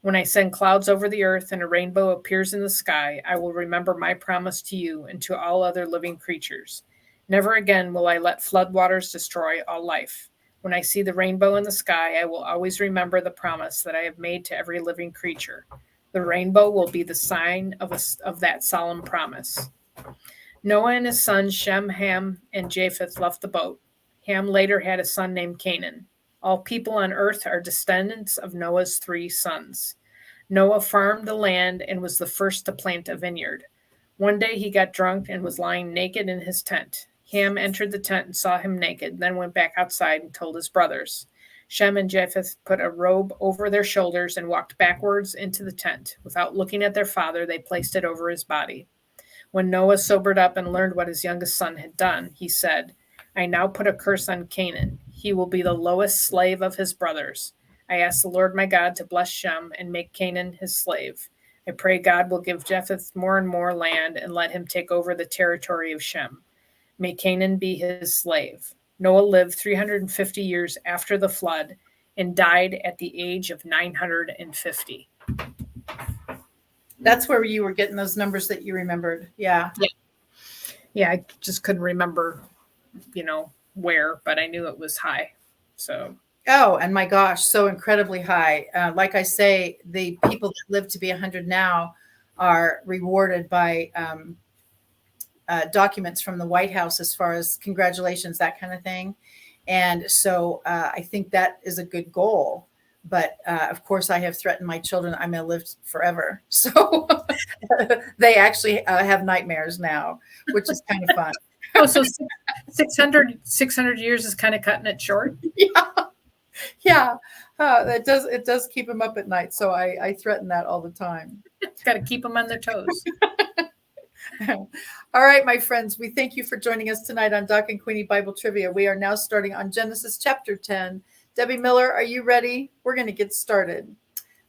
When I send clouds over the earth and a rainbow appears in the sky, I will remember my promise to you and to all other living creatures. Never again will I let floodwaters destroy all life. When I see the rainbow in the sky, I will always remember the promise that I have made to every living creature. The rainbow will be the sign of that solemn promise. Noah and his sons Shem, Ham, and Japheth left the boat. Ham later had a son named Canaan. All people on earth are descendants of Noah's 3 sons. Noah farmed the land and was the first to plant a vineyard. One day he got drunk and was lying naked in his tent. Ham entered the tent and saw him naked, then went back outside and told his brothers. Shem and Japheth put a robe over their shoulders and walked backwards into the tent. Without looking at their father, they placed it over his body. When Noah sobered up and learned what his youngest son had done, he said, I now put a curse on Canaan. He will be the lowest slave of his brothers. I ask the Lord my God to bless Shem and make Canaan his slave. I pray God will give Japheth more and more land and let him take over the territory of Shem. May Canaan be his slave. Noah lived 350 years after the flood and died at the age of 950. That's where you were getting those numbers that you remembered. Yeah. Yeah, I just couldn't remember, where, but I knew it was high. So. Oh, and my gosh, so incredibly high. Like I say, the people that live to be 100 now are rewarded by documents from the White House as far as congratulations, that kind of thing. And so I think that is a good goal. But of course, I have threatened my children I'm going to live forever. So they actually have nightmares now, which is kind of fun. Oh, so 600 years is kind of cutting it short? Yeah. It does keep them up at night. So I threaten that all the time. Got to keep them on their toes. All right, my friends, we thank you for joining us tonight on Doc and Queenie Bible Trivia. We are now starting on Genesis chapter 10. Debbie Miller, are you ready? We're going to get started.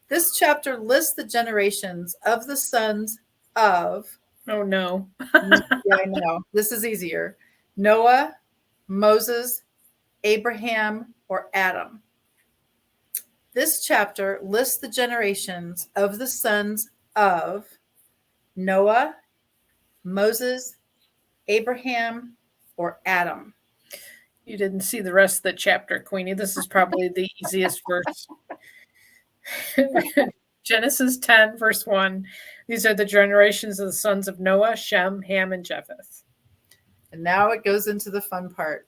This chapter lists the generations of the sons of... Oh, no. Yeah, I know. This is easier. Noah, Moses, Abraham, or Adam. This chapter lists the generations of the sons of Noah, Moses, Abraham, or Adam. You didn't see the rest of the chapter, Queenie. This is probably the easiest verse. Genesis 10, verse 1. These are the generations of the sons of Noah, Shem, Ham, and Japheth. And now it goes into the fun part.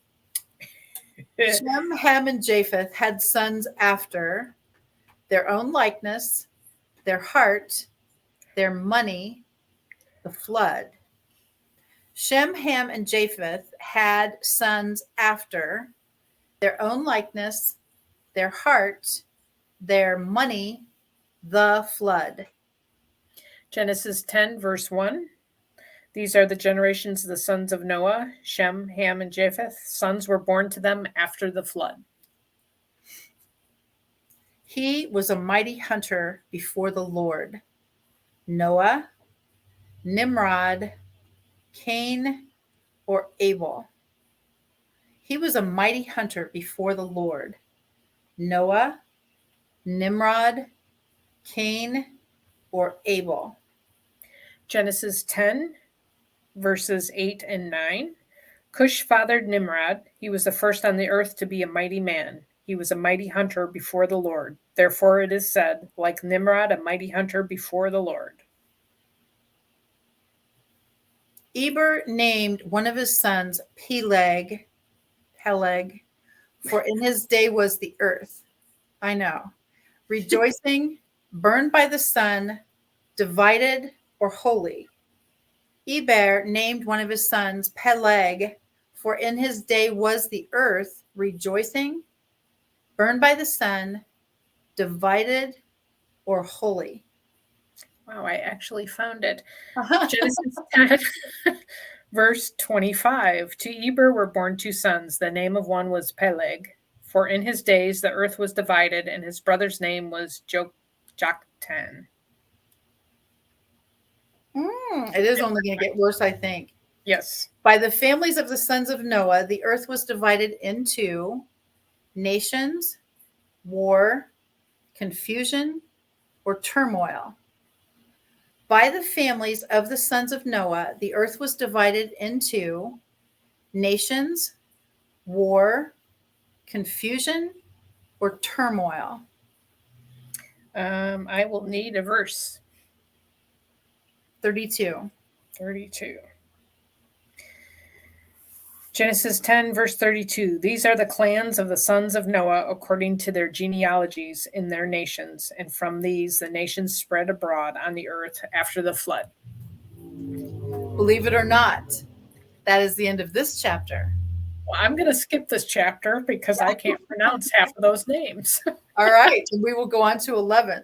Shem, Ham, and Japheth had sons after their own likeness, their heart, their money, the flood. Shem, Ham, and Japheth had sons after their own likeness, their heart, their money, the flood. Genesis 10, verse 1. These are the generations of the sons of Noah, Shem, Ham, and Japheth. Sons were born to them after the flood. He was a mighty hunter before the Lord. Noah, Nimrod, Cain, or Abel. He was a mighty hunter before the Lord. Noah, Nimrod, Cain, or Abel? Genesis 10, verses 8 and 9. Cush fathered Nimrod. He was the first on the earth to be a mighty man. He was a mighty hunter before the Lord. Therefore it is said, like Nimrod, a mighty hunter before the Lord. Eber named one of his sons Peleg, for in his day was the earth. I know. Rejoicing, burned by the sun, divided, or holy. Eber named one of his sons Peleg, for in his day was the earth, rejoicing, burned by the sun, divided, or holy. Wow, I actually found it. Genesis 10, verse 25. To Eber were born two sons. The name of one was Peleg, for in his days the earth was divided, and his brother's name was Joktan. It is only going to get worse, I think. Yes. By the families of the sons of Noah, the earth was divided into nations, war, confusion, or turmoil. By the families of the sons of Noah, the earth was divided into nations, war, confusion, or turmoil. I will need a verse. 32. Genesis 10, verse 32. These are the clans of the sons of Noah according to their genealogies in their nations, and from these the nations spread abroad on the earth after the flood. Believe it or not, that is the end of this chapter. Well, I'm going to skip this chapter because I can't pronounce half of those names. All right, and we will go on to 11.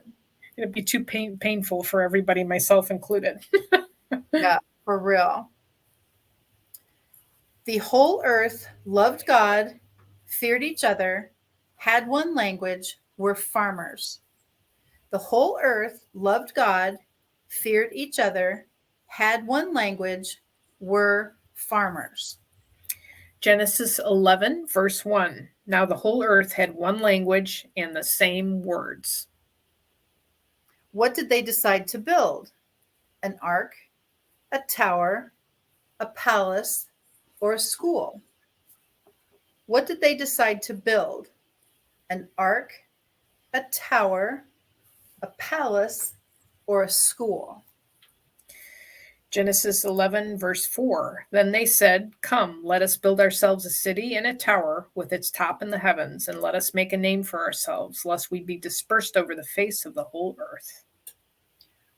It'd be too painful for everybody, myself included. Yeah, for real. The whole earth loved God, feared each other, had one language, were farmers. The whole earth loved God, feared each other, had one language, were farmers. Genesis 11, verse 1. Now the whole earth had one language and the same words. What did they decide to build? An ark, a tower, a palace, or a school? What did they decide to build? An ark, a tower, a palace, or a school? Genesis 11, verse 4. Then they said, come, let us build ourselves a city and a tower with its top in the heavens, and let us make a name for ourselves, lest we be dispersed over the face of the whole earth.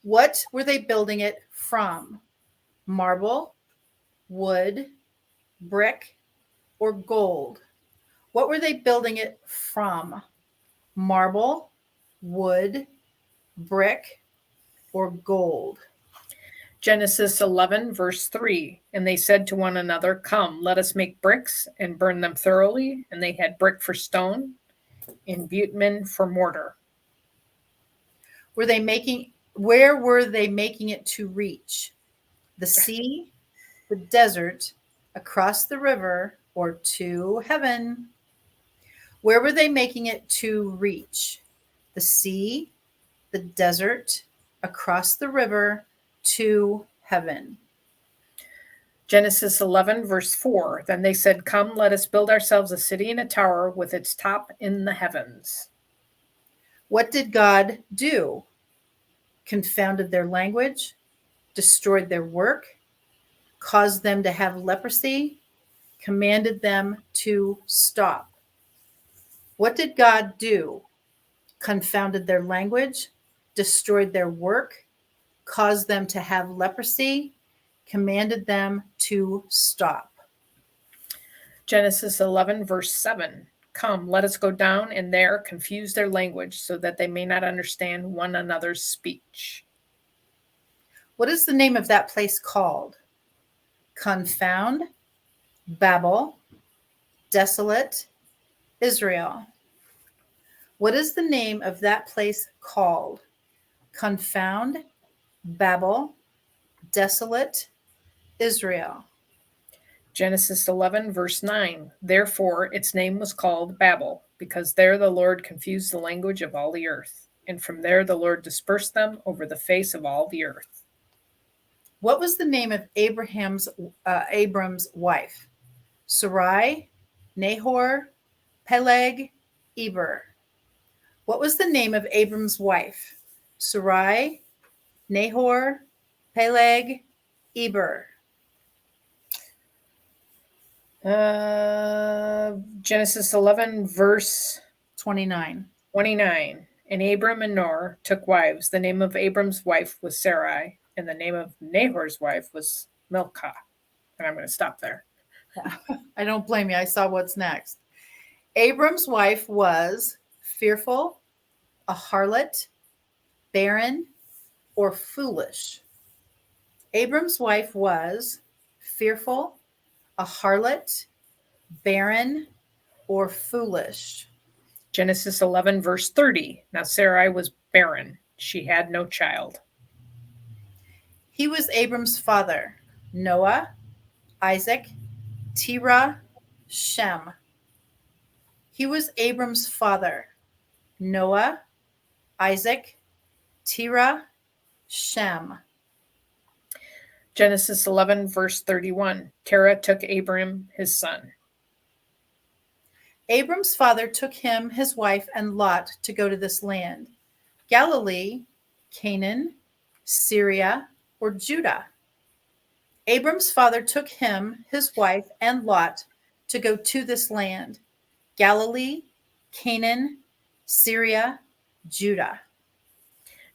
What were they building it from? Marble, wood, brick, or gold? What were they building it from? Marble, wood, brick, or gold? Genesis 11, verse 3. And they said to one another, come, let us make bricks and burn them thoroughly. And they had brick for stone and bitumen for mortar. Where were they making it to reach? The sea, the desert, across the river, or to heaven? Where were they making it to reach? The sea, the desert, across the river, to heaven. Genesis 11, verse 4. Then they said, come, let us build ourselves a city and a tower with its top in the heavens. What did God do? Confounded their language, destroyed their work, caused them to have leprosy, commanded them to stop. What did God do? Confounded their language, destroyed their work, caused them to have leprosy, commanded them to stop. Genesis 11, verse 7. Come, let us go down and there confuse their language so that they may not understand one another's speech. What is the name of that place called? Confound, Babel, desolate, Israel. What is the name of that place called? Confound, Babel, desolate, Israel. Genesis 11, verse 9. Therefore, its name was called Babel, because there the Lord confused the language of all the earth. and from there the Lord dispersed them over the face of all the earth. What was the name of Abram's wife? Sarai, Nahor, Peleg, Eber. What was the name of Abram's wife? Sarai, Nahor, Peleg, Eber. Genesis 11, verse 29. 29. And Abram and Nor took wives. The name of Abram's wife was Sarai, and the name of Nahor's wife was Milcah. And I'm going to stop there. I don't blame you. I saw what's next. Abram's wife was fearful, a harlot, barren, or foolish. Abram's wife was fearful, a harlot, barren, or foolish. Genesis 11, verse 30. Now Sarai was barren. She had no child. He was Abram's father, Noah, Isaac, Terah, Shem. He was Abram's father, Noah, Isaac, Terah, Shem. Genesis 11, verse 31. Terah took Abram, his son. Abram's father took him, his wife, and Lot to go to this land: Galilee, Canaan, Syria, or Judah. Abram's father took him, his wife, and Lot to go to this land: Galilee, Canaan, Syria, Judah.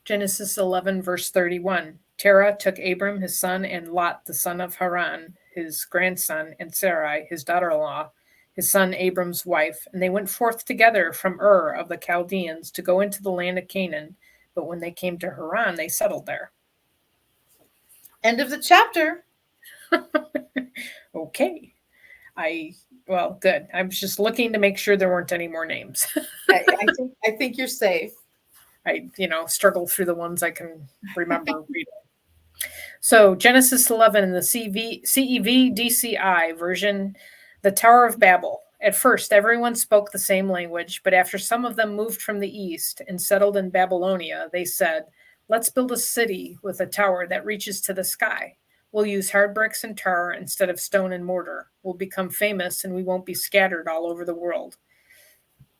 Genesis 11, verse 31. Terah took Abram, his son, and Lot, the son of Haran, his grandson, and Sarai, his daughter-in-law, his son Abram's wife, and they went forth together from Ur of the Chaldeans to go into the land of Canaan. But when they came to Haran, they settled there. End of the chapter. Okay. Good. I was just looking to make sure there weren't any more names. I think you're safe. I struggle through the ones I can remember reading. So Genesis 11 in the CEV DCI version, the Tower of Babel. At first, everyone spoke the same language, but after some of them moved from the east and settled in Babylonia, they said, "Let's build a city with a tower that reaches to the sky. We'll use hard bricks and tar instead of stone and mortar. We'll become famous and we won't be scattered all over the world."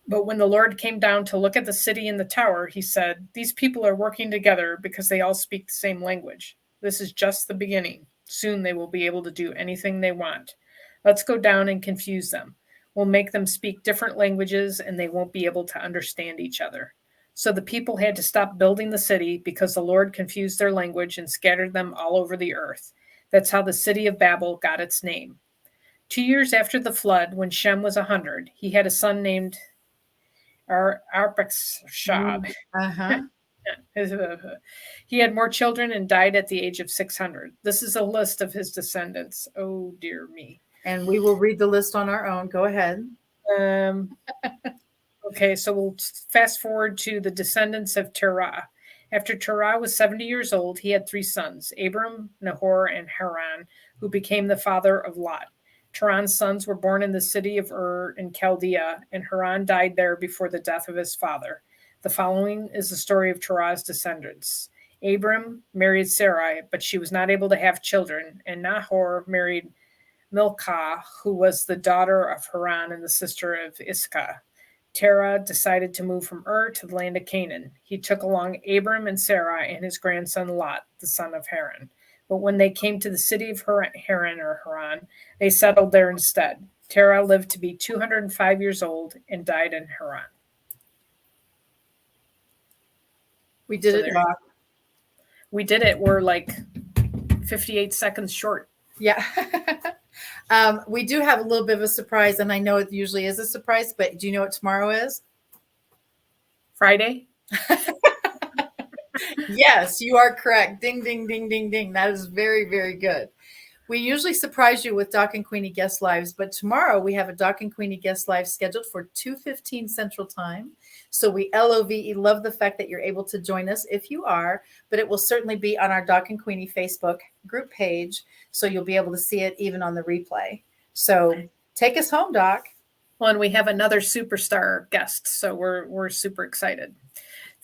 But when the Lord came down to look at the city and the tower, he said, "These people are working together because they all speak the same language. This is just the beginning. Soon they will be able to do anything they want. Let's go down and confuse them. We'll make them speak different languages and they won't be able to understand each other." So the people had to stop building the city because the Lord confused their language and scattered them all over the earth. That's how the city of Babel got its name. 2 years after the flood, when Shem was 100, he had a son named Arpachshad. He had more children and died at the age of 600. This is a list of his descendants. Oh, dear me. And we will read the list on our own. Go ahead. Okay, so we'll fast forward to the descendants of Terah. After Terah was 70 years old, he had 3 sons, Abram, Nahor, and Haran, who became the father of Lot. Terah's sons were born in the city of Ur in Chaldea, and Haran died there before the death of his father. The following is the story of Terah's descendants. Abram married Sarai, but she was not able to have children, and Nahor married Milcah, who was the daughter of Haran and the sister of Iscah. Terah decided to move from Ur to the land of Canaan. He took along Abram and Sarai and his grandson Lot, the son of Haran. But when they came to the city of Haran, they settled there instead. Terah lived to be 205 years old and died in Haran. We did it, Doc. We did it. We're like 58 seconds short. Yeah. We do have a little bit of a surprise, and I know it usually is a surprise, but do you know what tomorrow is? Friday? Yes, you are correct. Ding, ding, ding, ding, ding. That is very, very good. We usually surprise you with Doc and Queenie guest lives, but tomorrow we have a Doc and Queenie guest live scheduled for 2:15 Central Time. So we love the fact that you're able to join us if you are, but it will certainly be on our Doc and Queenie Facebook group page, so you'll be able to see it even on the replay. So take us home, Doc. Well, and we have another superstar guest, so we're super excited.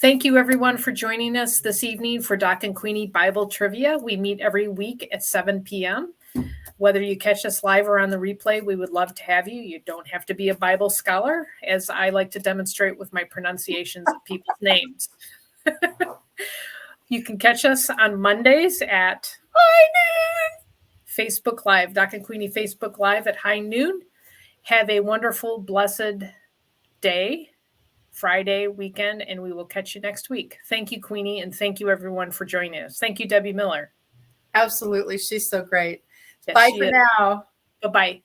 Thank you, everyone, for joining us this evening for Doc and Queenie Bible Trivia. We meet every week at 7 p.m. Whether you catch us live or on the replay, we would love to have you. You don't have to be a Bible scholar, as I like to demonstrate with my pronunciations of people's names. You can catch us on Mondays at high noon. Facebook Live, Doc and Queenie Facebook Live at high noon. Have a wonderful, blessed day, Friday, weekend, and we will catch you next week. Thank you, Queenie, and thank you, everyone, for joining us. Thank you, Debbie Miller. Absolutely. She's so great. Yes, Bye for now. Bye-bye.